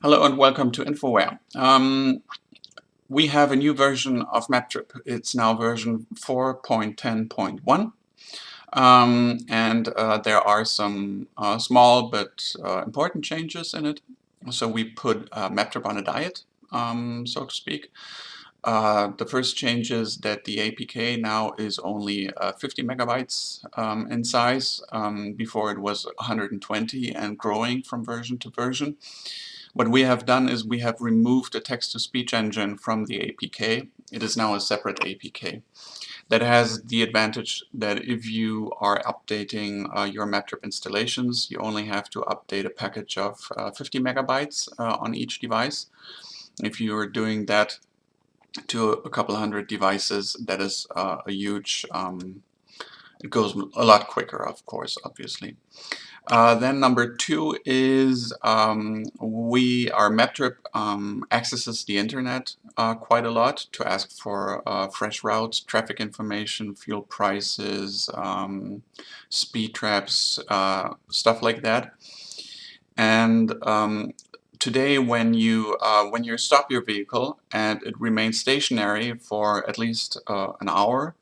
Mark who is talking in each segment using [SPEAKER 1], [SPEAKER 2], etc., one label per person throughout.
[SPEAKER 1] Hello and welcome to InfoWare. We have a new version of MapTrip. It's now version 4.10.1, and there are some small but important changes in it. So we put MapTrip on a diet, so to speak. The first change is that the APK now is only 50 megabytes in size. Before it was 120 and growing from version to version. What we have done is we have removed the text-to-speech engine from the APK. It is now a separate APK. That has the advantage that if you are updating your MapTrip installations, you only have to update a package of 50 megabytes on each device. If you are doing that to a couple hundred devices, that is a huge, it goes a lot quicker, of course, obviously. Then number two is our MapTrip accesses the internet quite a lot to ask for fresh routes, traffic information, fuel prices, speed traps, stuff like that. And today, when you stop your vehicle and it remains stationary for at least an hour,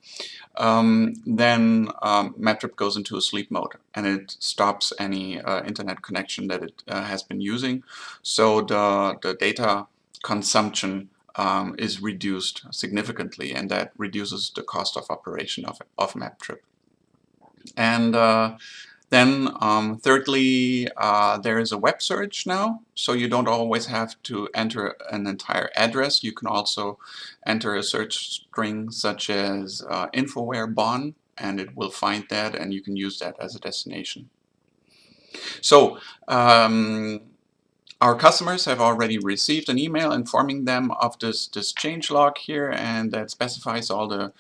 [SPEAKER 1] then MapTrip goes into a sleep mode and it stops any internet connection that it has been using. So the data consumption is reduced significantly, and that reduces the cost of operation of MapTrip. And then thirdly, there is a web search now, so you don't always have to enter an entire address. You can also enter a search string such as InfoWare Bonn, and it will find that, and you can use that as a destination. So our customers have already received an email informing them of this change log here, and that specifies all the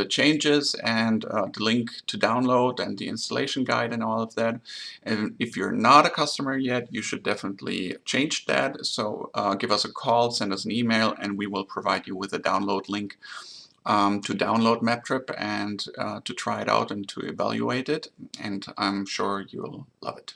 [SPEAKER 1] changes and the link to download and the installation guide and all of that. And if you're not a customer yet, you should definitely change that. So give us a call, send us an email, and we will provide you with a download link to download MapTrip and to try it out and to evaluate it. And I'm sure you'll love it.